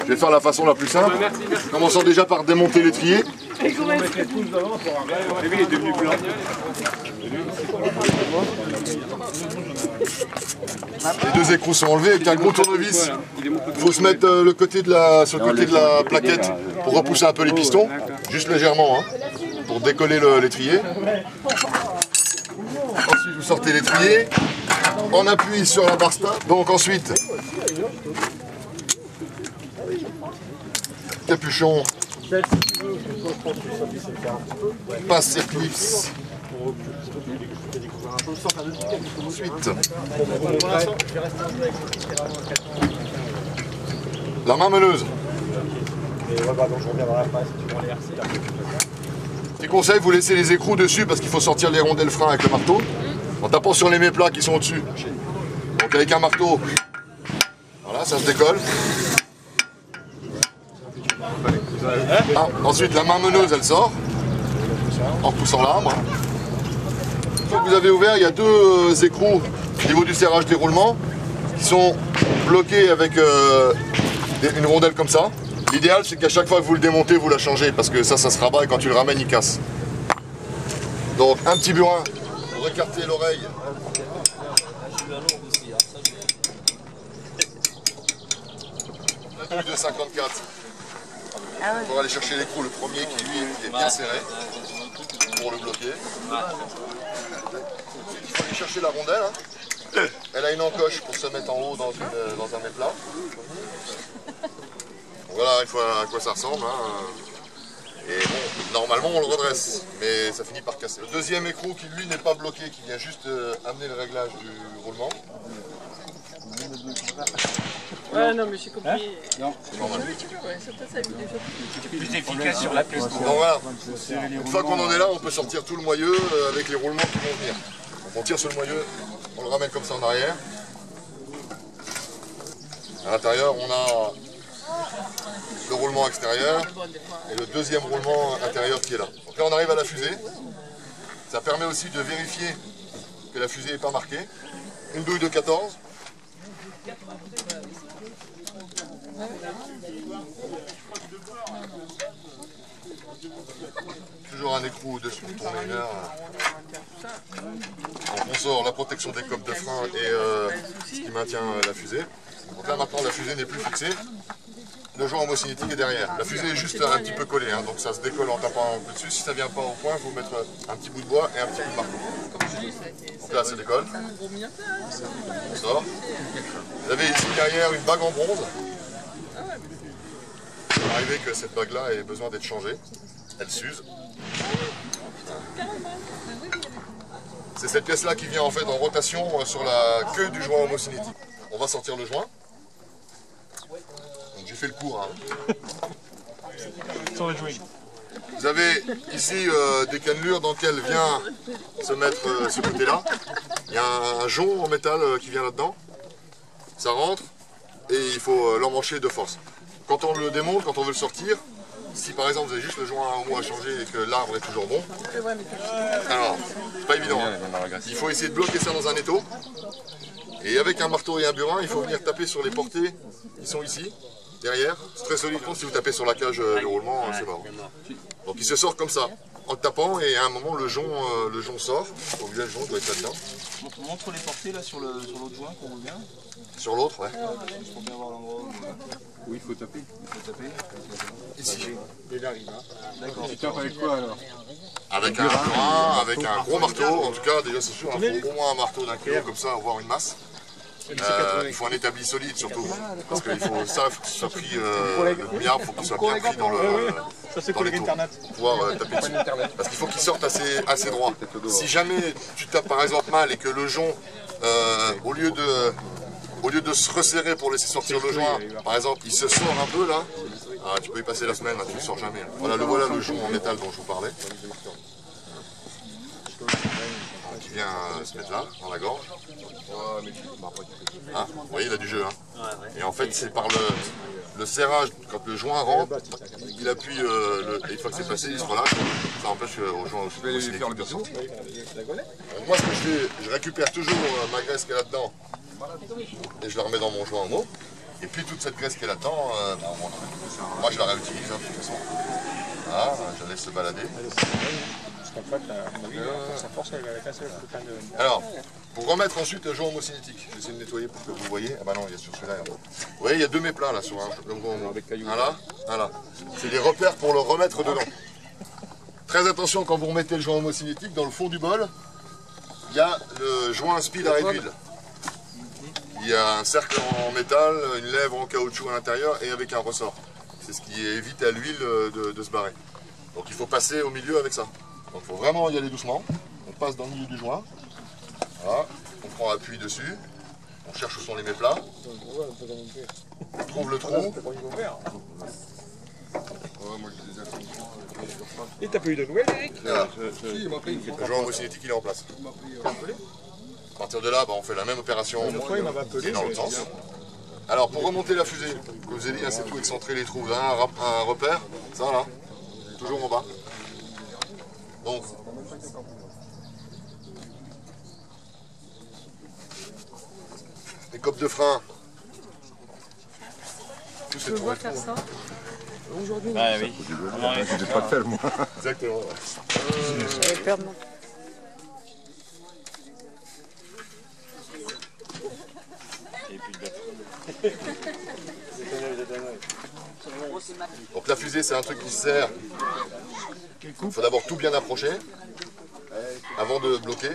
Je vais faire la façon la plus simple. Commençons déjà par démonter l'étrier. Les deux écrous sont enlevés avec un gros tournevis. Il faut se mettre sur le côté de la plaquette pour repousser un peu les pistons, juste légèrement, hein, pour décoller l'étrier. Ensuite, vous sortez l'étrier, on appuie sur la barre stop. Donc ensuite, capuchon, passe ses clips. Ensuite, la main meuleuse. Petit conseil, vous laissez les écrous dessus parce qu'il faut sortir les rondelles frein avec le marteau en tapant sur les méplats qui sont au-dessus. Donc avec un marteau, voilà, ça se décolle. Ah, ensuite, la main meuleuse, elle sort en repoussant l'arbre. Une fois que vous avez ouvert, il y a deux écrous au niveau du serrage des roulements qui sont bloqués avec une rondelle comme ça. L'idéal, c'est qu'à chaque fois que vous le démontez, vous la changez parce que ça se rabat et quand tu le ramènes, il casse. Donc un petit burin pour écarter l'oreille. Un truc de 54. Pour aller chercher l'écrou, le premier qui lui est bien serré pour le bloquer. Il faut aller chercher la rondelle. Hein. Elle a une encoche pour se mettre en haut dans un méplat. Voilà une fois à quoi ça ressemble. Hein. Et bon, normalement on le redresse, mais ça finit par casser. Le deuxième écrou qui lui n'est pas bloqué, qui vient juste amener le réglage du roulement. Ouais, non, mais j'ai compris. Hein? Non, c'est normal. C'est plus efficace sur la piste. Donc voilà, une fois qu'on en est là, on peut sortir tout le moyeu avec les roulements qui vont venir. Donc on tire sur le moyeu, on le ramène comme ça en arrière. À l'intérieur, on a le roulement extérieur et le deuxième roulement intérieur qui est là. Donc là, on arrive à la fusée. Ça permet aussi de vérifier que la fusée n'est pas marquée. Une douille de 14. Toujours un écrou au-dessus pour tourner une heure. Donc on sort la protection des coques de frein et ce qui maintient la fusée. Donc là maintenant la fusée n'est plus fixée. Le joint homocinétique est derrière. La fusée est juste un petit peu collée, hein, donc ça se décolle en tapant un peu dessus. Si ça ne vient pas au point, il faut mettre un petit bout de bois et un petit bout de marteau. Donc là ça décolle. On sort. Vous avez ici derrière une bague en bronze. Il peut arriver que cette bague-là ait besoin d'être changée. Elle s'use. C'est cette pièce-là qui vient en fait en rotation sur la queue du joint homocinétique. On va sortir le joint. Donc j'ai fait le cours. Hein. Vous avez ici des cannelures dans lesquelles vient se mettre ce côté-là. Il y a un jonc en métal qui vient là-dedans. Ça rentre et il faut l'emmancher de force. Quand on le démonte, quand on veut le sortir, si par exemple vous avez juste le joint en haut à changer et que l'arbre est toujours bon, alors c'est pas évident. Hein. Il faut essayer de bloquer ça dans un étau. Et avec un marteau et un burin, il faut venir taper sur les portées qui sont ici, derrière. C'est très solide, si vous tapez sur la cage du roulement, c'est mort. Donc il se sort comme ça, en le tapant, et à un moment le jonc sort. Donc le jonc doit être là-dedans. Montre les portées là sur l'autre joint qu'on revient. Sur l'autre, ouais. Juste pour bien voir l'endroit où il faut taper. Ici. D'accord. Tu tapes avec quoi alors? Avec un burin, avec un gros marteau, en tout cas déjà c'est sûr, il faut au moins un marteau d'un kilo comme ça, avoir une masse. Il faut un établi solide surtout, parce qu'il faut ça, faut que ce soit pris, le milliard, il faut qu'il soit bien pris dans l'étau pour pouvoir taper dessus. Parce qu'il faut qu'il sorte assez droit. Si jamais tu tapes par exemple mal et que le jonc, au lieu de se resserrer pour laisser sortir le joint, par exemple, il se sort un peu là, tu peux y passer la semaine, là, tu ne le sors jamais. Voilà le jonc en métal dont je vous parlais. Qui vient se mettre là, dans la gorge. Hein, vous voyez, il a du jeu. Hein. Et en fait, c'est par le serrage, quand le joint rentre, il appuie, et une fois que c'est passé, il se relâche. Ça empêche au joint aussi de sortir. Moi, ce que je fais, je récupère toujours ma graisse qui est là-dedans et je la remets dans mon joint en haut. Et puis toute cette graisse qui est là-dedans, moi je la réutilise de toute façon. Voilà, je la laisse se balader. Alors, pour remettre ensuite le jonc homocinétique, je vais essayer de nettoyer pour que vous voyez. Ah bah non, il y a sur celui-là. Vous voyez, il y a deux méplats là sur un là, un là. C'est des repères pour le remettre dedans. Très attention quand vous remettez le joint homocinétique, dans le fond du bol, il y a le joint speed à d'huile. Il y a un cercle en métal, une lèvre en caoutchouc à l'intérieur et avec un ressort. C'est ce qui évite à l'huile de se barrer. Donc il faut passer au milieu avec ça. Donc il faut vraiment y aller doucement. On passe dans le milieu du joint. Voilà. On prend appui dessus. On cherche où sont les méplats. On trouve le trou. Et t'as pas eu de nouvelles, Eric? Voilà. Le joint homocinétique il est en place. À partir de là, on fait la même opération et dans l'autre sens. Alors pour remonter la fusée, comme je vous ai dit, c'est tout excentré les trous. Vous avez un repère, ça là, toujours en bas. Donc, les copes de frein, tout c'est tout. Faire ça aujourd'hui. Ah oui. J'ai pas fait moi. Exactement. Ouais. Je vais perdre mon... Et puis de batterie. Donc la fusée c'est un truc qui sert. Il faut d'abord tout bien approcher avant de bloquer.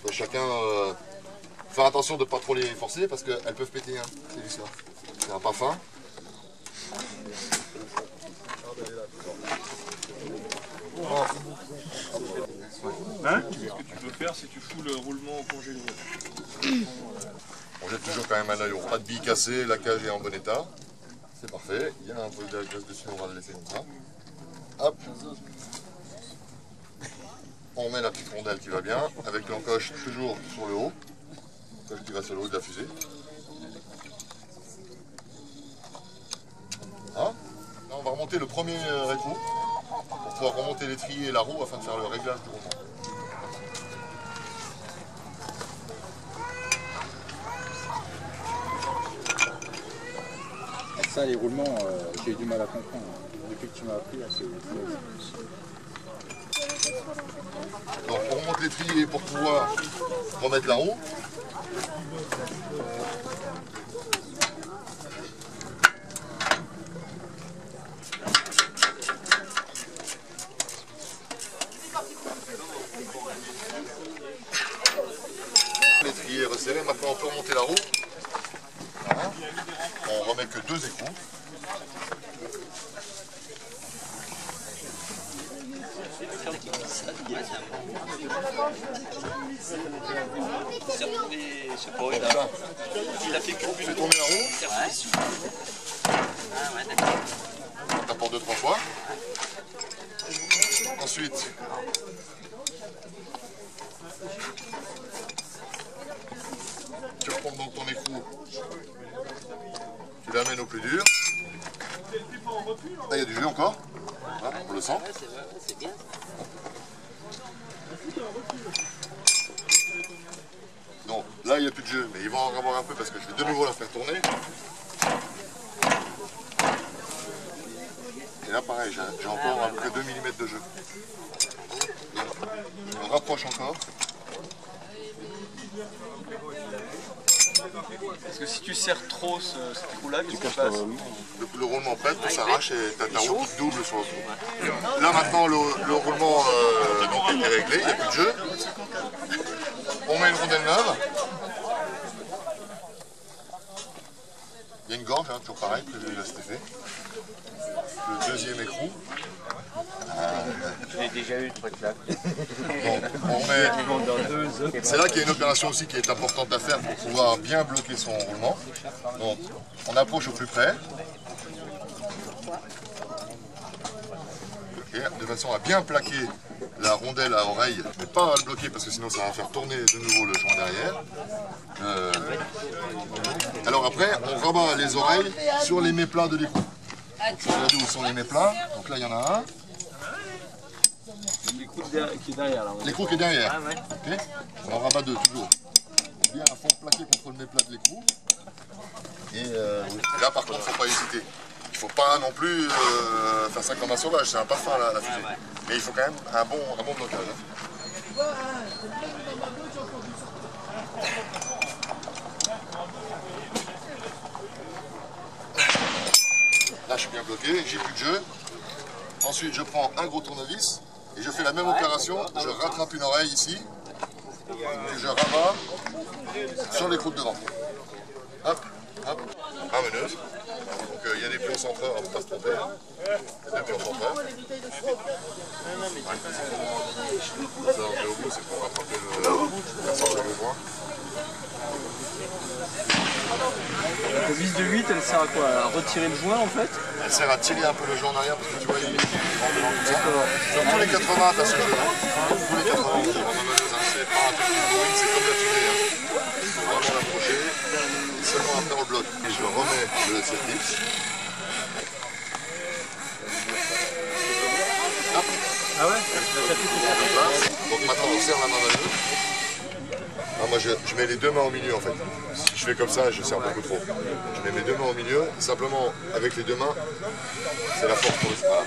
Donc chacun faire attention de ne pas trop les forcer parce qu'elles peuvent péter. Hein. C'est ça. C'est un pas fin. Hein? Ce que tu peux faire, c'est que tu fous le roulement au congélo. On jette toujours quand même un œil. Pas de billes cassées, la cage est en bon état. C'est parfait. Il y a un peu de la graisse dessus, on va le laisser comme ça. Hop. On met la petite rondelle qui va bien, avec l'encoche toujours sur le haut. L'encoche qui va sur le haut de la fusée. Hein? Là, on va remonter le premier écrou pour pouvoir remonter l'étrier et la roue afin de faire le réglage du roulement. Ça, les roulements, j'ai eu du mal à comprendre. Depuis que tu m'as appris, c'est... Donc on remonte l'étrier pour pouvoir remettre la roue. L'étrier est resserré, maintenant on peut remonter la roue. Voilà. On remet que deux écrous. Il a fait On fait tourner la roue. On tape en 2-3 fois. Ensuite, tu reprends donc ton écrou. Tu l'amènes au plus dur. Là, il y a du jus encore. Voilà, on le sent. Donc là, il n'y a plus de jeu, mais il va en avoir un peu parce que je vais de nouveau la faire tourner. Et là, pareil, j'ai encore à peu près 2 mm de jeu. Donc, on rapproche encore. Parce que si tu serres trop cet écrou-là, qu'est-ce qui se passe? Le roulement pète, tout s'arrache et t'as ta roue qui double sur le trou. Là maintenant le roulement donc, est réglé, il n'y a plus de jeu. On met une rondelle neuve. Il y a une gorge, hein, toujours pareil, que j'ai eu à cet effet. Le deuxième écrou. J'ai déjà eu le truc là. C'est là qu'il y a une opération aussi qui est importante à faire pour pouvoir bien bloquer son roulement. Donc on approche au plus près. Okay, de façon à bien plaquer la rondelle à oreille, mais pas à le bloquer parce que sinon ça va faire tourner de nouveau le joint derrière. Alors après, on rabat les oreilles sur les méplats de l'écrou. Regardez où sont les méplats. Donc là il y en a un. L'écrou qui est derrière là. L'écrou qui est derrière. Ah ouais. Okay. On en rabat deux toujours. Bien à fond plaqué contre le méplat de l'écrou. Et là par contre, il ne faut pas hésiter. Il ne faut pas non plus faire ça comme un sauvage, c'est un parfum la fusée. Mais il faut quand même un bon blocage. Hein. Là je suis bien bloqué, j'ai plus de jeu. Ensuite je prends un gros tournevis et je fais la même opération, je rattrape une oreille ici, que je rabats sur les croûtes devant. Hop, hop, rameneuse. Donc il y a des pions centreurs, on ne peut pas se tromper. Hein. Il y a deux pions centreurs. Ouais. Ça on met au bout, c'est pour rattraper la sorte de besoin. La vis de 8, elle sert à quoi? À retirer le joint en fait? Elle sert à tirer un peu le jeu en arrière parce que tu vois, il rentre dedans comme ça. Sur tous les 80, tu as ce jeu là. Tous les 80, on c'est pas un truc qui bourrine, c'est comme la fusée. Hein. Il faut vraiment l'approcher. Seulement après on le bloque. Et je remets le service. Hop. Ah ouais? Donc maintenant on serre la main dans le jeu. Ah, moi je mets les deux mains au milieu en fait. Si je fais comme ça, je serre beaucoup trop. Je mets mes deux mains au milieu, simplement avec les deux mains, c'est la force pour le sport.